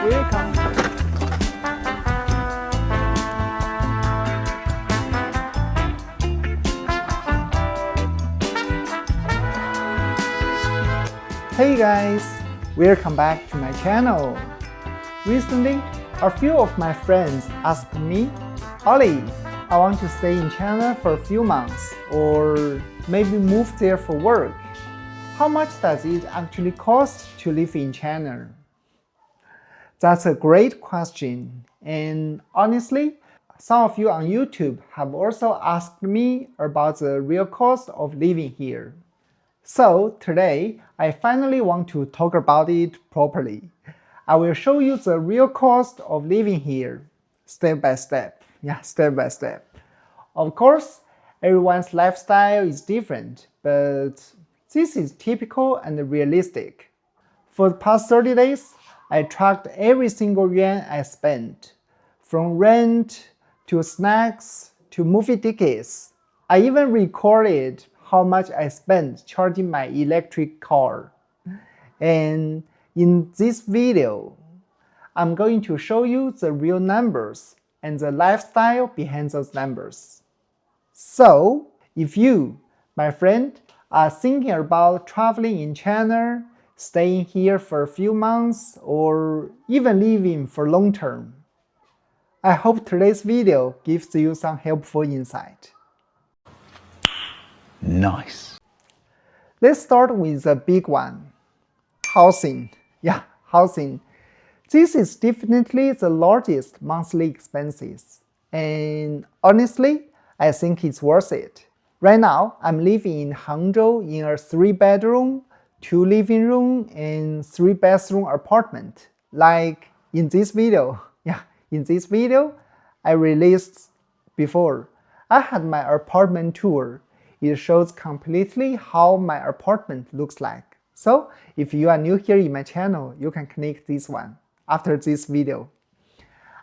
Welcome. Hey guys, welcome back to my channel. Recently, a few of my friends asked me, Ollie, I want to stay in China for a few months or maybe move there for work. How much does it actually cost to live in China? That's a great question, and honestly, some of you on YouTube have also asked me about the real cost of living here. So today, I finally want to talk about it properly. I will show you the real cost of living here, step by step. Step by step. Of course, everyone's lifestyle is different, but this is typical and realistic. For the past 30 days, I tracked every single yuan I spent, from rent to snacks to movie tickets. I even recorded how much I spent charging my electric car. And in this video, I'm going to show you the real numbers and the lifestyle behind those numbers. So, if you, my friend, are thinking about traveling in China, staying here for a few months, or even living for long term, I hope today's video gives you some helpful insight. Nice. Let's start with the big one. Housing. Housing. This is definitely the largest monthly expenses. And honestly, I think it's worth it. Right now, I'm living in Hangzhou in a 3-bedroom, 2 living room, and 3-bathroom apartment. Like in this video. In this video I released before. I had my apartment tour. It shows completely how my apartment looks like. So if you are new here in my channel, you can click this one after this video.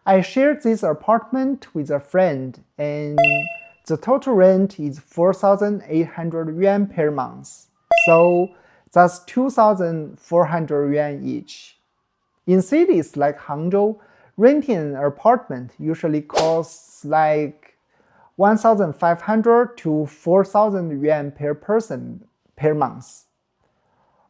I shared this apartment with a friend and the total rent is 4,800 yuan per month. So that's 2,400 yuan each. In cities like Hangzhou, renting an apartment usually costs like 1,500 to 4,000 yuan per person per month.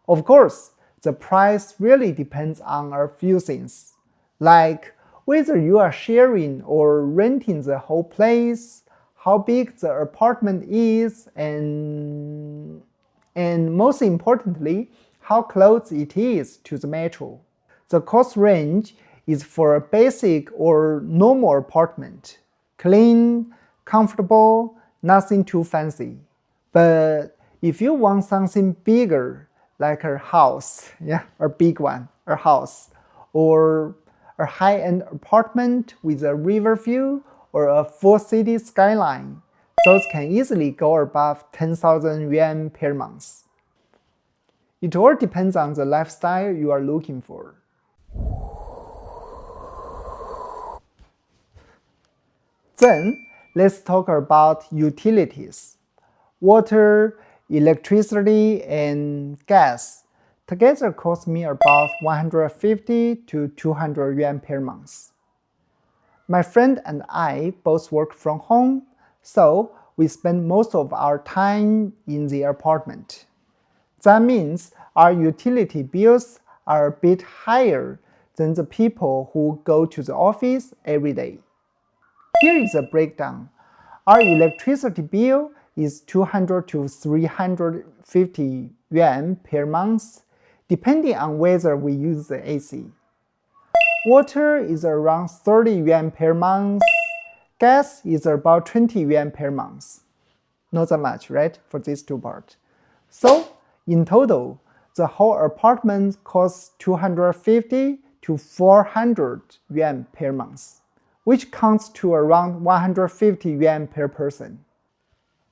Of course, the price really depends on a few things, like whether you are sharing or renting the whole place, how big the apartment is, and most importantly, how close it is to the metro. The cost range is for a basic or normal apartment. Clean, comfortable, nothing too fancy. But if you want something bigger, like a house, a big one, a house, or a high-end apartment with a river view or a full city skyline, those can easily go above 10,000 yuan per month. It all depends on the lifestyle you are looking for. Then, let's talk about utilities. Water, electricity, and gas together cost me about 150 to 200 yuan per month. My friend and I both work from home, so we spend most of our time in the apartment. That means our utility bills are a bit higher than the people who go to the office every day. Here is a breakdown. Our electricity bill is 200 to 350 yuan per month, depending on whether we use the AC. Water is around 30 yuan per month. Gas is about 20 yuan per month. Not that much, right, for these two parts. So, in total, the whole apartment costs 250 to 400 yuan per month, which comes to around 150 yuan per person.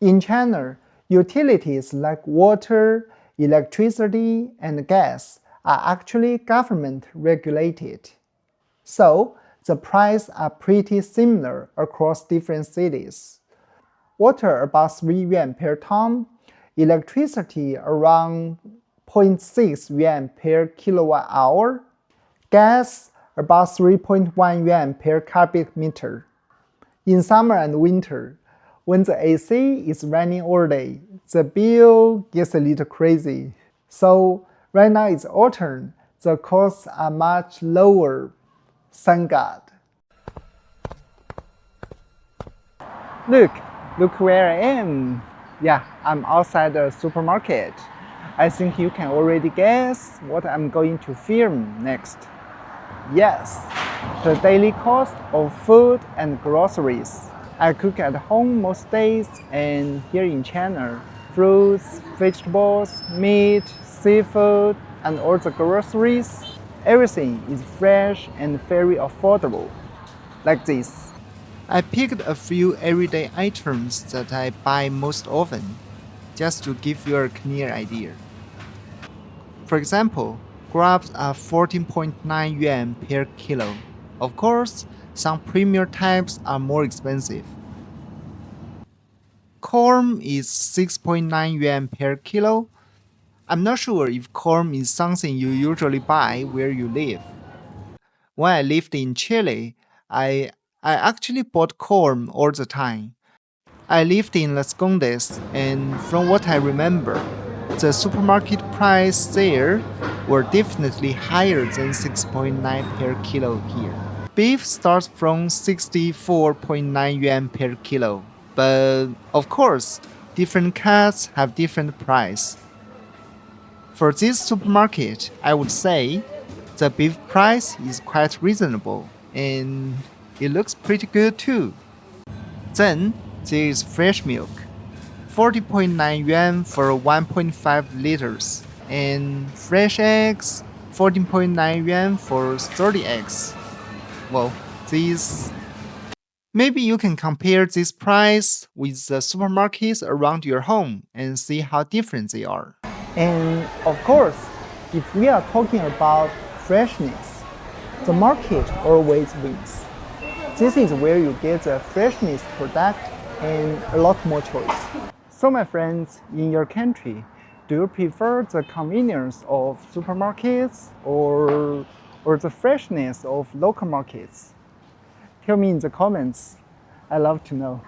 In China, utilities like water, electricity, and gas are actually government regulated. So, the prices are pretty similar across different cities. Water about 3 yuan per ton, electricity around 0.6 yuan per kilowatt hour, gas about 3.1 yuan per cubic meter. In summer and winter, when the AC is running all day, the bill gets a little crazy. So right now it's autumn, the costs are much lower. Thank God. Look where I am. Yeah, I'm outside the supermarket. I think you can already guess what I'm going to film next. Yes, the daily cost of food and groceries. I cook at home most days, and here in China, fruits, vegetables, meat, seafood, and all the groceries, everything is fresh and very affordable. Like this. I picked a few everyday items that I buy most often, just to give you a clear idea. For example, grapes are 14.9 yuan per kilo. Of course, some premium types are more expensive. Corn is 6.9 yuan per kilo. I'm not sure if corn is something you usually buy where you live. When I lived in Chile, I actually bought corn all the time. I lived in Las Condes, and from what I remember, the supermarket price there were definitely higher than 6.9 per kilo here. Beef starts from 64.9 yuan per kilo, but of course, different cuts have different price. For this supermarket, I would say the beef price is quite reasonable, and it looks pretty good too. Then there is fresh milk, 40.9 yuan for 1.5 liters, and fresh eggs, 14.9 yuan for 30 eggs. Well, these. Maybe you can compare this price with the supermarkets around your home and see how different they are. And of course, if we are talking about freshness, the market always wins. This is where you get the freshness product and a lot more choice. So my friends, in your country, do you prefer the convenience of supermarkets or the freshness of local markets? Tell me in the comments. I love to know.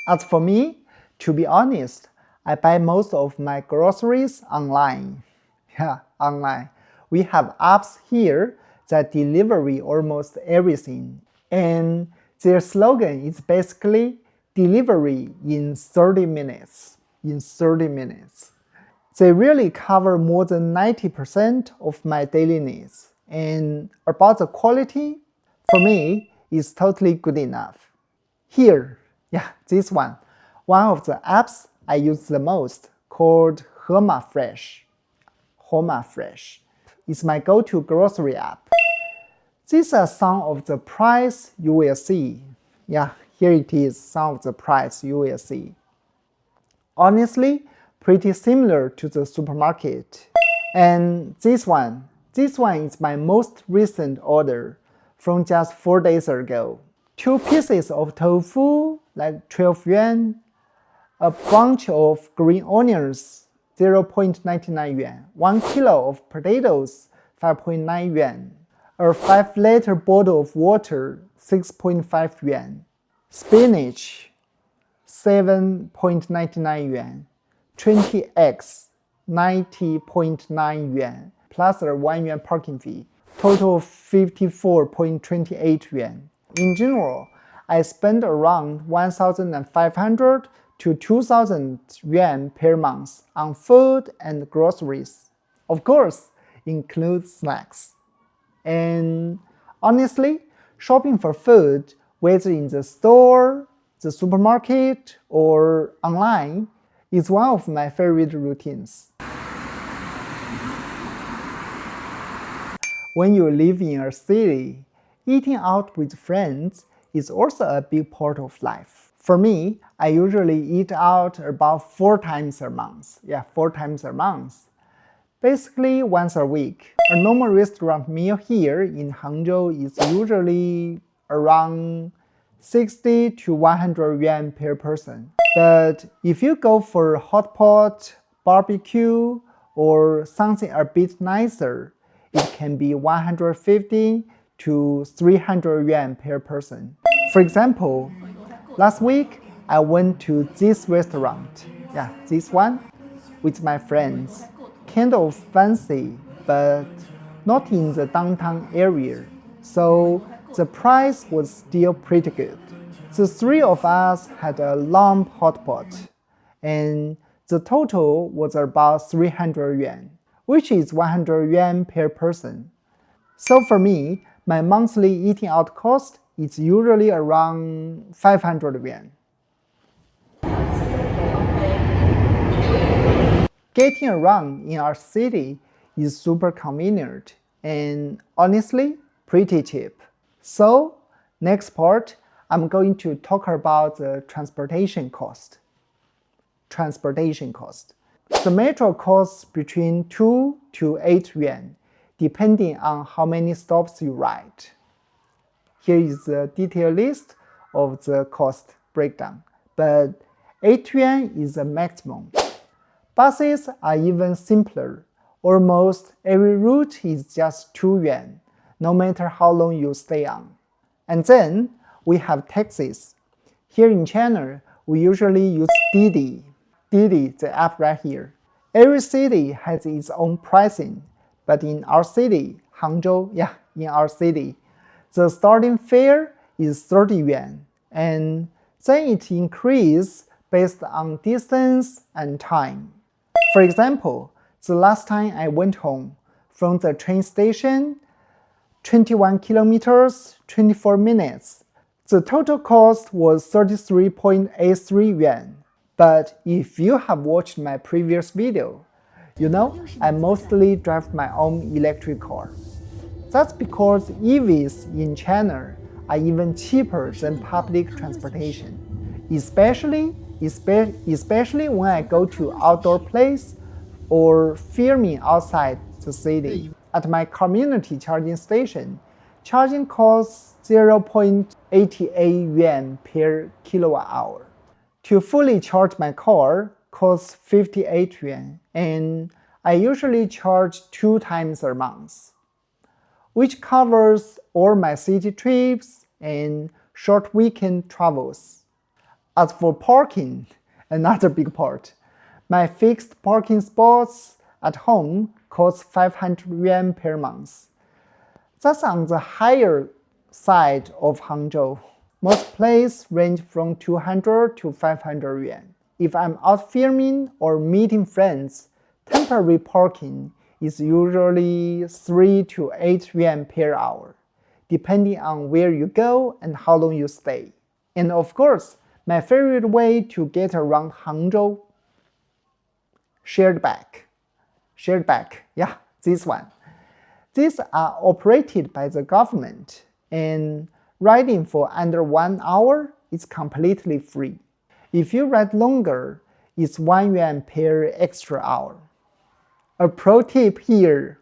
As for me, to be honest, I buy most of my groceries online. Yeah, online. We have apps here that deliver almost everything. And their slogan is basically delivery in 30 minutes. In 30 minutes. They really cover more than 90% of my daily needs. And about the quality, for me, is totally good enough. Here, yeah, this one of the apps I use the most, called Hema Fresh. Hema Fresh is my go-to grocery app. These are some of the price you will see. Yeah, here it is, some of the price you will see. Honestly, pretty similar to the supermarket. And this one is my most recent order from just 4 days ago. 2 pieces of tofu, like 12 yuan, a bunch of green onions, 0.99 yuan, 1 kilo of potatoes, 5.9 yuan, a 5-liter bottle of water, 6.5 yuan, spinach, 7.99 yuan, 20 eggs, 90.9 yuan, plus a 1 yuan parking fee, total 54.28 yuan. In general, I spend around 1,500 to 2,000 yuan per month on food and groceries. Of course, includes snacks. And honestly, shopping for food, whether in the store, the supermarket, or online, is one of my favorite routines. When you live in a city, eating out with friends is also a big part of life. For me, I usually eat out about 4 times a month. Yeah, 4 times a month. Basically once a week. A normal restaurant meal here in Hangzhou is usually around 60 to 100 yuan per person. But if you go for hot pot, barbecue, or something a bit nicer, it can be 150 to 300 yuan per person. For example, last week I went to this restaurant, this one, with my friends. Kind of fancy, but not in the downtown area, so the price was still pretty good. The three of us had a lump hot pot, and the total was about 300 yuan, which is 100 yuan per person. So for me, my monthly eating out cost is usually around 500 yuan. Getting around in our city is super convenient and honestly pretty cheap. So, next part, I'm going to talk about the transportation cost. The metro costs between 2 to 8 yuan, depending on how many stops you ride. Here is the detailed list of the cost breakdown, but 8 yuan is the maximum. Buses are even simpler. Almost every route is just 2 yuan, no matter how long you stay on. And then we have taxis. Here in China, we usually use Didi, the app right here. Every city has its own pricing, but in our city, Hangzhou, the starting fare is 30 yuan, and then it increases based on distance and time. For example, the last time I went home from the train station, 21 kilometers, 24 minutes. The total cost was 33.83 yuan. But if you have watched my previous video, you know I mostly drive my own electric car. That's because EVs in China are even cheaper than public transportation, especially when I go to outdoor place or filming outside the city. At my community charging station, charging costs 0.88 yuan per kilowatt hour. To fully charge my car costs 58 yuan, and I usually charge 2 times a month, which covers all my city trips and short weekend travels. As for parking, another big part, my fixed parking spots at home cost 500 yuan per month. That's on the higher side of Hangzhou. Most places range from 200 to 500 yuan. If I'm out filming or meeting friends, temporary parking is usually 3 to 8 yuan per hour, depending on where you go and how long you stay. And of course, my favorite way to get around Hangzhou, shared bike, this one. These are operated by the government, and riding for under 1 hour is completely free. If you ride longer, it's 1 yuan per extra hour. A pro tip here,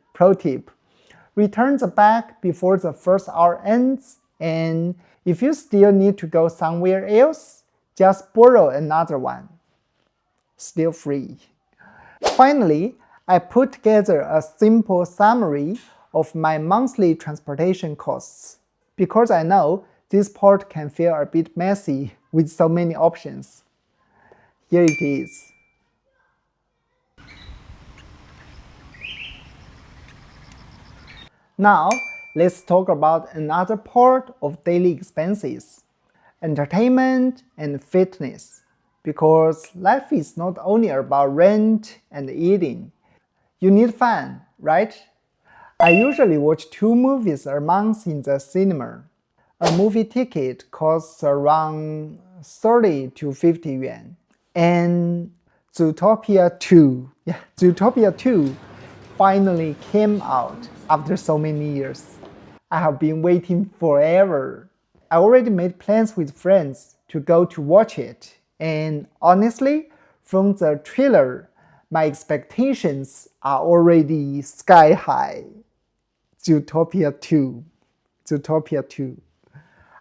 return the bag before the first hour ends, and if you still need to go somewhere else, just borrow another one. Still free. Finally, I put together a simple summary of my monthly transportation costs, because I know this part can feel a bit messy with so many options. Here it is. Now, let's talk about another part of daily expenses, entertainment and fitness, because life is not only about rent and eating. You need fun, right? I usually watch 2 movies a month in the cinema. A movie ticket costs around 30 to 50 yuan. And Zootopia 2 finally came out after so many years. I have been waiting forever. I already made plans with friends to go to watch it. And honestly, from the trailer, my expectations are already sky high. Zootopia 2.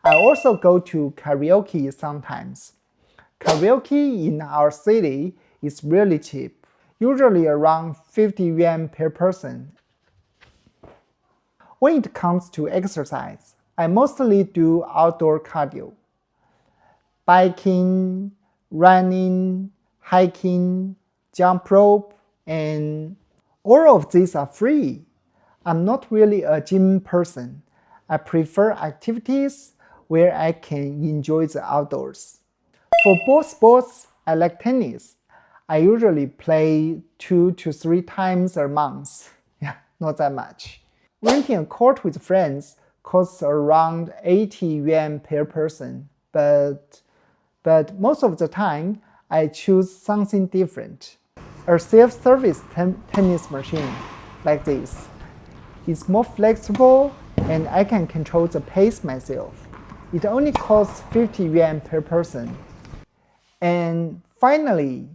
I also go to karaoke sometimes. Karaoke in our city is really cheap, usually around 50 yuan per person. When it comes to exercise, I mostly do outdoor cardio. Biking, running, hiking, jump rope, and all of these are free. I'm not really a gym person. I prefer activities where I can enjoy the outdoors. For both sports, I like tennis. I usually play 2 to 3 times a month. Yeah, not that much. Renting a court with friends costs around 80 yuan per person, but most of the time I choose something different. A self-service tennis machine like this. It's more flexible and I can control the pace myself. It only costs 50 yuan per person. And finally,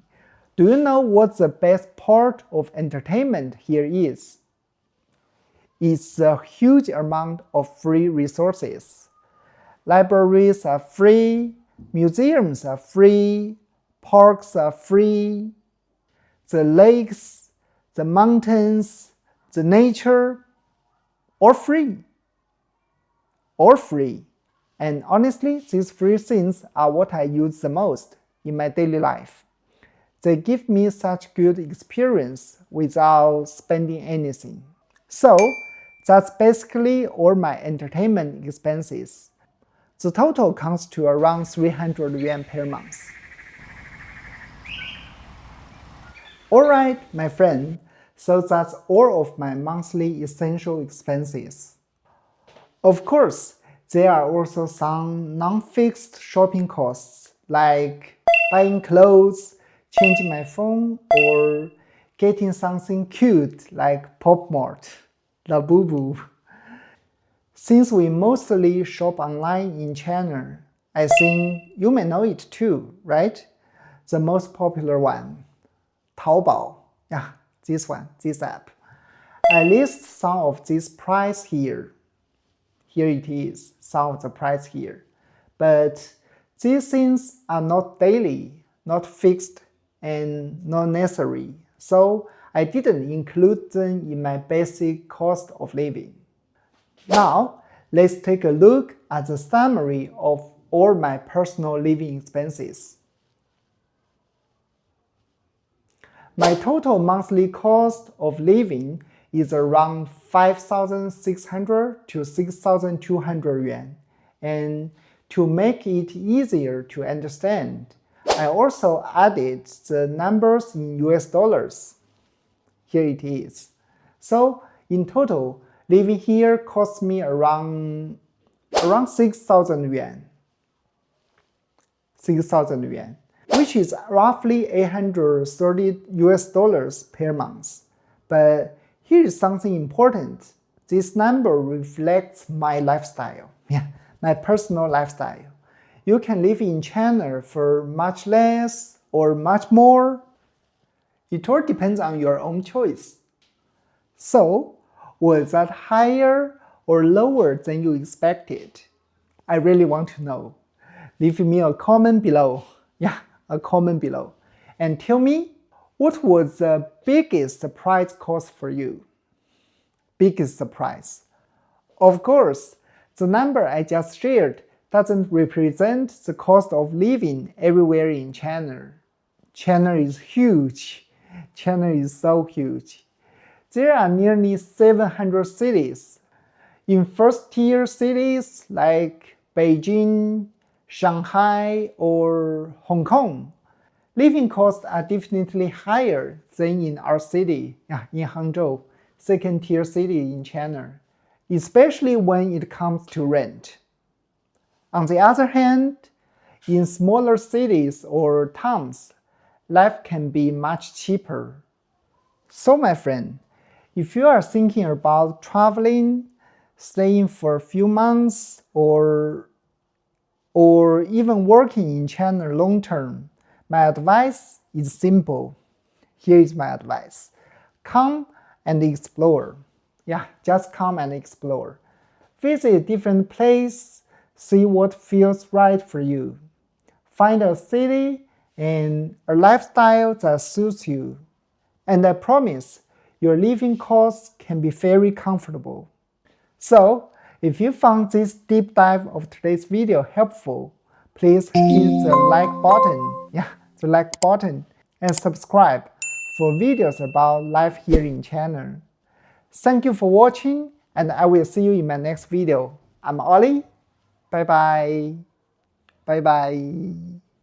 do you know what the best part of entertainment here is? It's a huge amount of free resources. Libraries are free, museums are free, parks are free, the lakes, the mountains, the nature, all free. All free. And honestly, these free things are what I use the most in my daily life. They give me such good experience without spending anything. So, that's basically all my entertainment expenses. The total comes to around 300 yuan per month. Alright, my friend, so that's all of my monthly essential expenses. Of course, there are also some non-fixed shopping costs like buying clothes, changing my phone, or getting something cute like Pop Mart, La Boo Boo. Since we mostly shop online in China, I think you may know it too, right? The most popular one, Taobao. Yeah, this one, this app. I list some of these price here. Here it is, some of the price here. But these things are not daily, not fixed, and not necessary. So I didn't include them in my basic cost of living. Now, let's take a look at the summary of all my personal living expenses. My total monthly cost of living is around 5,600 to 6,200 yuan. And to make it easier to understand, I also added the numbers in US dollars. Here it is. So in total, living here cost me around 6,000 yuan. 6,000 yuan, which is roughly 830 US dollars per month. But here is something important. This number reflects my lifestyle, my personal lifestyle. You can live in China for much less or much more. It all depends on your own choice. So, was that higher or lower than you expected? I really want to know. Leave me a comment below. A comment below. And tell me, what was the biggest surprise cost for you? Biggest surprise. Of course, the number I just shared doesn't represent the cost of living everywhere in China. China is huge. China is so huge. There are nearly 700 cities. In first-tier cities like Beijing, Shanghai, or Hong Kong, living costs are definitely higher than in our city, in Hangzhou, second-tier city in China, especially when it comes to rent. On the other hand, in smaller cities or towns, life can be much cheaper. So my friend, if you are thinking about traveling, staying for a few months, or even working in China long term, my advice is simple. Here is my advice. Come and explore. Just come and explore. Visit a different place, see what feels right for you. Find a city and a lifestyle that suits you. And I promise, your living costs can be very comfortable. So, if you found this deep dive of today's video helpful, please hit the like button, the like button, and subscribe for videos about life here in China. Thank you for watching, and I will see you in my next video. I'm Ollie. Bye bye. Bye bye.